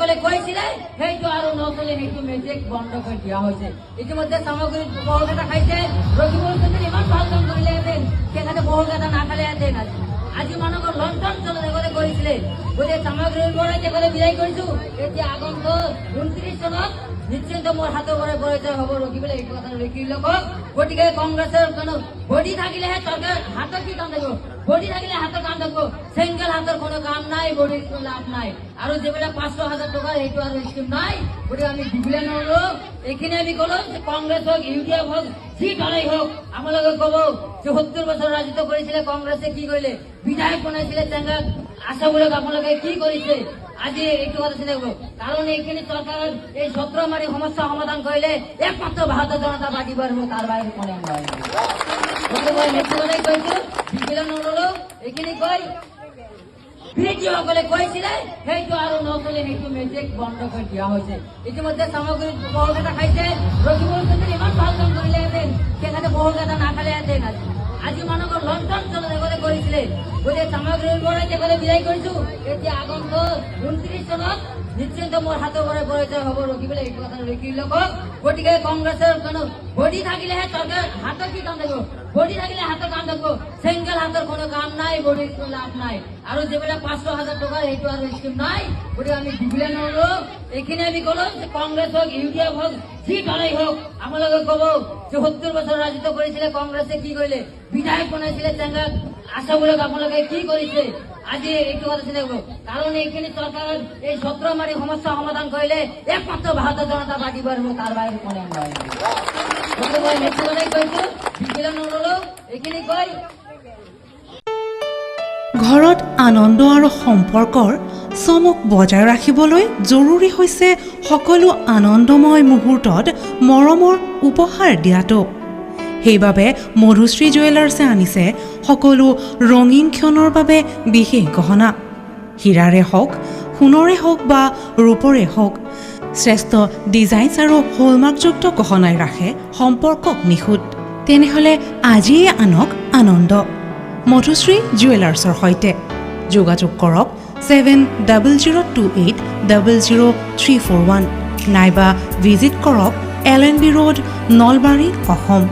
যিসকলে কৈছিলে সেইটো আৰু নচলে, সেইটো মেজিক বন্ধ কৰি দিয়া হৈছে। ইতিমধ্যে সামগ্ৰীত বহুকেইটা খাইছে, ৰখিবলৈ যদি ইমান ভাল কাম কৰিলেহেঁতেন সেখানে বহুকেইটা নাখালেহেঁতেন। আজি মানুহক লণ্ঠন চলাবলৈ কৰিছিলে, গতিকে সামগ্ৰীৰ পৰা তেখেতে বিদায় কৰিছো। এতিয়া আগন্তুক 29 চনত নিশ্চিন্ত মোৰ হাতৰ পৰা পৰিচয় হ'ব, ৰখিবলৈ এই কথা ৰখি লোকক। গতিকে কংগ্ৰেছৰ কোনো বডি থাকিলেহে চৰকাৰ হাতৰ কি কাম থাকিব, বডি থাকিলে হাতৰ কাম থাকিব, সিংগল হাতৰ কোনো কাম নাই, বডিৰ কোনো লাভ নাই। আৰু যিবিলাক 500,000 টকা সেইটো আৰু স্কিম নাই। গতিকে আমি দিবলৈ নোৱাৰো। এইখিনি আমি ক'লো যে কংগ্ৰেছ হওক, UDF হওক, যি দলেই হওক, আপোনালোকে ক'ব যে 70 বছৰ ৰাজত্ব কৰিছিলে কংগ্ৰেছে, কি কৰিলে? বিধায়ক বনাইছিলে চেংগাক, আশাবোৰক আপোনালোকে কি কৰিছে? আজি এইটো কথা চিন্তা কৰিব, কাৰণ এইখিনি চৰকাৰৰ এই 17 মাৰি সমস্যা সমাধান কৰিলে একমাত্ৰ ভাৰতীয় জনতা পাৰ্টি পাৰিব, তাৰ বাহিৰে কোনো নহয়। গতিকে মই নেক্সট কথাই কৈছো, দিবলৈ নললো। এইখিনি কৈ যিসকলে কৈছিলে সেইটো আৰু নচলে, সেইটো মেজিক বন্ধ কৰি দিয়া হৈছে। ইতিমধ্যে সামগ্ৰীত বহুকেইটা খাইছে, ৰখিবলৈ যদি ইমান ভাল কাম কৰিলেহেঁতেন সেখানে বহুকেইটা নাখালেহেঁতেন। আজি মানুহক লণ্ঠন চলাবলৈ কৰিছিলে, গতিকে সামগ্ৰীৰ পৰা তেখেতে বিদায় কৰিছো। এতিয়া আগন্তুক 29 চনত নিশ্চিন্ত মোৰ হাতৰ পৰা পৰিচয় হ'ব, ৰখিবলৈ এই কথা ৰখি লোকক। গতিকে কংগ্ৰেছৰ কোনো বডি থাকিলেহে চৰকাৰ হাতৰ কি কাম থাকিব, বডি থাকিলে হাতৰ কাম থাকিব, সিংগল হাতৰ কোনো কাম নাই, বডিৰ কোনো লাভ নাই। আৰু যিবিলাক 500,000 টকা সেইটো আৰু স্কিম নাই। গতিকে আমি দিবলৈ নোৱাৰো। এইখিনি আমি ক'লো যে কংগ্ৰেছ হওক, UDF হওক, যি দলেই হওক, আপোনালোকে ক'ব যে 70 বছৰ ৰাজত্ব কৰিছিলে কংগ্ৰেছে, কি কৰিলে? বিধায়ক বনাইছিলে চেংগাক, আশাবোৰক আপোনালোকে কি কৰিছে? আজি এইটো কথা চিন্তা কৰিব, কাৰণ এইখিনি চৰকাৰৰ এই 17 মাৰি সমস্যা সমাধান কৰিলে একমাত্ৰ ভাৰতীয় জনতা পাৰ্টি পাৰিব, তাৰ বাহিৰে কোনো নহয়। গতিকে মই নেক্সট কথাই কৈছো, দিবলৈ নললো। এইখিনি কৈ ঘৰত আনন্দ আৰু সম্পৰ্কৰ চমক বজাই ৰাখিবলৈ জৰুৰী হৈছে সকলো আনন্দময় মুহূৰ্তত মৰমৰ উপহাৰ দিয়াটো। সেইবাবে মধুশ্ৰী জুৱেলাৰ্ছে আনিছে সকলো ৰঙীন ক্ষণৰ বাবে বিশেষ গহনা। হীৰাৰে হওক, সোণৰে হওক বা ৰূপৰে হওক, শ্ৰেষ্ঠ ডিজাইনছ আৰু হলমাৰ্কযুক্ত গহনাই ৰাখে সম্পৰ্কক নিখুঁত। তেনেহ'লে আজিয়ে আনক আনন্দ মধুশ্ৰী জুৱেলাৰ্ছৰ সৈতে। যোগাযোগ কৰক 7028000341 নাইবা ভিজিট কৰক LNB ৰোড, নলবাৰী, অসম।